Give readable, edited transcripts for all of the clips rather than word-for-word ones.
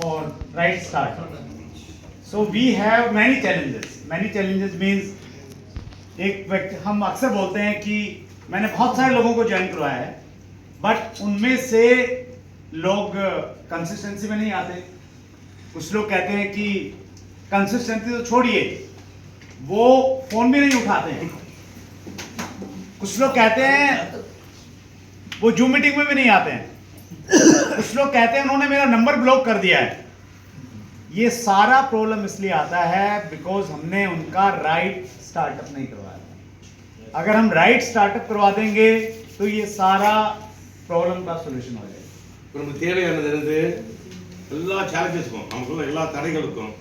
or right start. So we have many challenges. Many challenges means एक व्यक्ति हम अक्सर बोलते हैं कि मैंने बहुत सारे लोगों को ज्वाइन करवाया है, बट उनमें से लोग कंसिस्टेंसी में नहीं आते. कुछ लोग कहते हैं कि कंसिस्टेंसी तो छोड़िए, वो फोन भी नहीं उठाते हैं. कुछ लोग कहते हैं वो जूम मीटिंग में भी नहीं आते हैं. कुछ लोग कहते हैं उन्होंने मेरा नंबर ब्लॉक कर दिया है. ये सारा प्रॉब्लम इसलिए आता है बिकॉज हमने उनका राइट स्टार्टअप नहीं करवाया. अगर हम राइट स्टार्टअप करवा देंगे तो ये सारा प्रॉब्लम का सॉल्यूशन हो जाएगा. நமக்கு தேவையானது இருந்து எல்லா சேலஞ்சஸ்க்கும், நமக்குள்ள எல்லா தடைகளுக்கும்,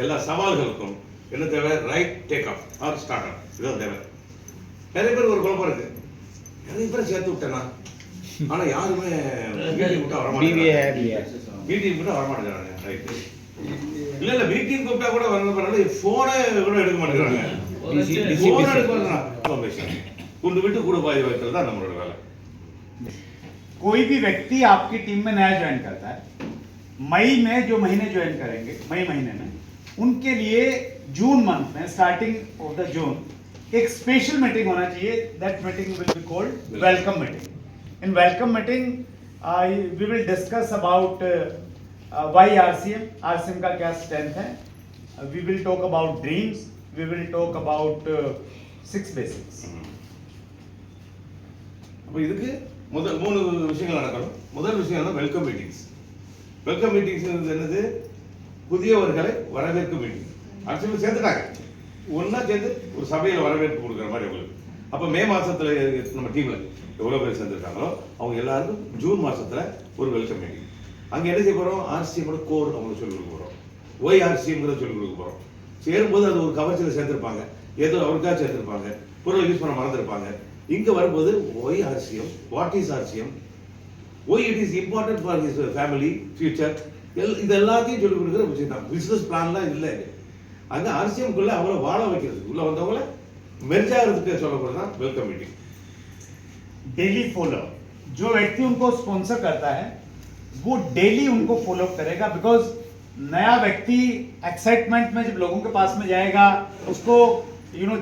எல்லா சவால்களுக்கும் என்ன தேவை? Right take off or start up. இதுதான் தேவை. நிறைய பேருக்கு ஒரு குழப்பம் இருக்கு. நிறைய பேரை சேர்த்து விட்டேனா, ஆனா யாருமே மீட்டிங் கூப்பிட்டா வரமாட்டேங்கிறாங்க. மீட்டிங் கூப்பிட்டா வரமாட்டேங்கிறாங்க. ரைட் இல்ல இல்ல மீட்டிங் கூப்பிட்டா கூட வரணும். போனே கூட எடுக்க மாட்டேங்கிறாங்க. போன் எடுக்க மாட்டேங்கிறாங்க. கொண்டு விட்டு கூட பாய் வைக்கிறது தான் நம்மளோட வேலை. कोई भी व्यक्ति आपकी टीम में नया ज्वाइन करता है, मई में जो महीने ज्वाइन करेंगे, मई महीने में उनके लिए जून मंथ में स्टार्टिंग ऑफ द जून एक स्पेशल मीटिंग होना चाहिए. That meeting will be called welcome meeting. In welcome meeting we will discuss about why RCM का क्या स्ट्रेंथ है. We will talk about dreams. We will talk about 6 basics. அப்ப இதுக்கு முதல் 3 விஷயங்கள் நடக்கணும். முதல் விஷயம் என்ன? Welcome meetings. வெல்கம் மீட்டிங்ஸ் என்னது? புதியவர்களை வரவேற்கும் மீட்டிங். ஆக்சுவலி சேர்த்துட்டாங்க, ஒன்னா சேர்ந்து ஒரு சபையில் வரவேற்பு கொடுக்குற மாதிரி உங்களுக்கு. அப்போ மே மாசத்துல நம்ம டீம்ல எவ்வளோ பேர் சேர்ந்துருக்காங்களோ அவங்க எல்லாருக்கும் ஜூன் மாசத்துல ஒரு வெல்கம் மீட்டிங். அங்கே என்ன செய்ய போறோம்? ஆர்சிஎம்மோட கோர் அவங்களுக்கு சொல்லிக் கொடுக்க போறோம். ஒய் ஆர்சிஎம்ங்கிறத சொல்லிக் கொடுக்க போறோம். சேரும்போது அது ஒரு கவர்ச்சியில் சேர்த்திருப்பாங்க, ஏதோ அவருக்காக சேர்த்திருப்பாங்க, பொருளை யூஸ் பண்ண மறந்துருப்பாங்க. இங்க வரும்போது why RCM, what is RCM, why it is important for his family future, இது எல்லாத்தையும் சொல்லிக் கொடுக்குற விஷயம் தான். பிசினஸ் பிளான்லாம் இல்லை. அங்கே ஆர்சிஎம்குள்ள அவங்கள வாழ வைக்கிறது, உள்ள வந்தவங்கள மெர்ஜ் ஆகிறதுக்கு சொல்லப்படுறது தான் வெல்கம் மீட்டிங். डेली फॉलो, जो व्यक्ति उनको स्पॉन्सर करता है वो डेली उनको फॉलो करेगा. बिकॉज नया व्यक्ति एक्साइटमेंट में जब लोगों के पास में जाएगा उसको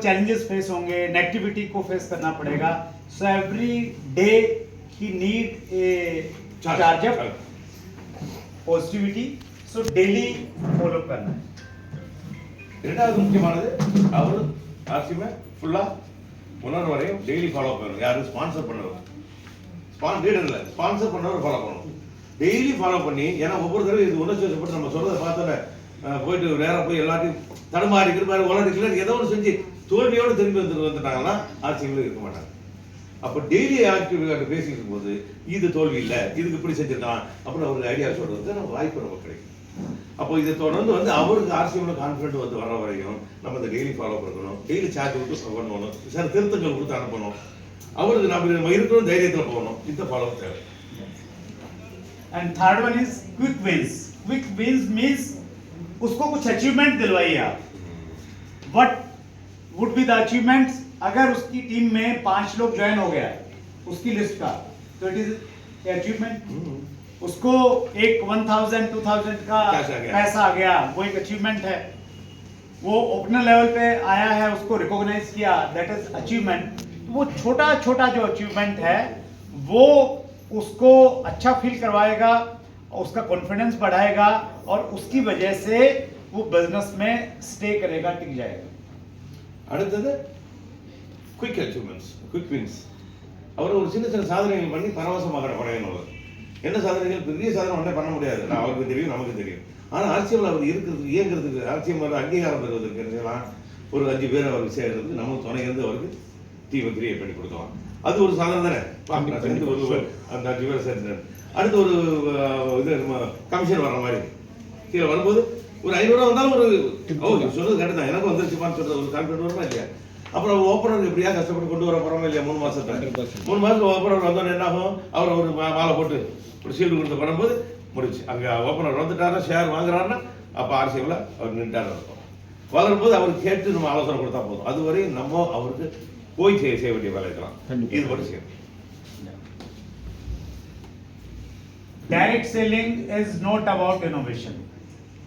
चैलेंजेस फेस होंगे, नेगेटिविटी को फेस करना पड़ेगा. So every day he need a charge up positivity. So daily follow करना है. இரண்டாவது முக்கியமானது அவர் ஆர்சிஎம் ஃபுல்லா உணர்வு வரையும் டெய்லி ஃபாலோ பண்ணணும். யாரும் ஸ்பான்சர் பண்ணவர், லீடர் இல்லை, ஸ்பான்சர் பண்ணவர் ஃபாலோ பண்ணணும். டெய்லி ஃபாலோ பண்ணி, ஏன்னா ஒவ்வொரு தடவை இது உணர்ச்சி வசப்பட்டு நம்ம சொல்றதை பார்த்தோன்னே போயிட்டு நேராக போய் எல்லாத்தையும் தடுமாறி இருக்கிற உலகத்தில் ஏதோ ஒன்று செஞ்சு தோல்வியோடு திரும்பி வந்துட்டாங்கன்னா ஆர்சிஎம்ல இருக்க மாட்டாங்க. அப்போ டெய்லி ஆக்டிவிட்டி பேசிட்டு இருக்கும்போது இது தோல்வி இல்லை, இதுக்கு இப்படி செஞ்சிருக்கான் அப்படின்னு அவருக்கு ஐடியா சொல்றது நம்ம வாய்ப்பு நமக்கு கிடைக்கும். அப்போ இதை தொடர்ந்து அவருக்கு ஆர்சிஎம்ல கான்ஃபிடென்ட் வர வரையும் நம்ம இந்த டெய்லி ஃபாலோ பண்ணணும். டெய்லி சார்ஜ் விட்டு பண்ணணும், சில திருத்தங்கள் கொடுத்து அனுப்பணும். அவருக்கு நம்ம இருக்கணும், தைரியத்தில் போகணும். இந்த ஃபாலோ தேவை. And third one is quick wins. Quick wins means उसको कुछ अचीवमेंट दिलवाइए आप. What would be the achievements? अगर उसकी टीम में 5 लोग ज्वाइन हो गया उसकी लिस्ट का, तो इट इज अचीवमेंट. उसको एक 1000 2000 का पैसा आ गया, वो एक अचीवमेंट है. वो ओपनर लेवल पे आया है, उसको रिकॉग्नाइज किया, दैट इज अचीवमेंट. वो छोटा छोटा जो अचीवमेंट है वो उसको अच्छा फील करवाएगा, उसका कॉन्फिडेंस बढ़ाएगा और उसकी वजह से वो बिजनेस में स्टे करेगा, टिक जाएगा. அடுத்தது குயிக் அச்சீவ்மெண்ட்ஸ், குயிக் வின்ஸ். அவர் ஒரு சின்ன சின்ன சாதனைகள் பண்ணி பரவசமாக படையணும். என்ன சாதனைகள்? பெரிய சாதனை உடனே பண்ண முடியாது, அவருக்கு தெரியும், நமக்கு தெரியும். ஆனால் ஆர்சிஎம்ல அவர் இருக்கிறதுக்கு, இயங்குறதுக்கு, ஆர்சிஎம் அங்கீகாரம் பெறுவதற்கு ஒரு 5 பேர் அவருக்கு சேர்றதுக்கு நம்ம துணை இருந்து அவருக்கு டீமை கிரியேட் பண்ணி கொடுக்கலாம். அது ஒரு சாதனை தானே. சேர்ந்து ஒரு அந்த 5 பேர் சேர்ந்து அடுத்து ஒரு இது கமிஷன் வர்ற மாதிரி கீழே வரும்போது ஒரு 500 வந்தாலும் ஒரு சொல்றது கரெக்ட் தான், எனக்கு வந்துருச்சுப்பான்னு சொல்றது ஒரு கான்ஃபிடன்ட் வருமா இல்லையா? அப்புறம் ஓப்பனர் எப்படியா கஷ்டப்பட்டு கொண்டு வர போறோமா இல்லையா? 3 மாசத்துல 3 மாசம் ஓப்பனர் வந்தோன்னு என்ன ஆகும்? அவர் ஒரு மாலை போட்டு ஒரு ஷீல்டு கொடுத்து பண்ணும்போது முடிச்சு. அங்கே ஓப்பனர் வந்துட்டாரா, ஷேர் வாங்குறாருன்னா அப்போ ஆர்சிஎம்ல அவர் நின்றாரு இருக்கும். வளரும்போது அவருக்கு கேட்டு நம்ம ஆலோசனை கொடுத்தா போதும். அதுவரையும் நம்ம அவருக்கு போய் செய்ய வேண்டிய வேலை இருக்கலாம். இது மட்டும் செய்யணும். direct selling is not about innovation.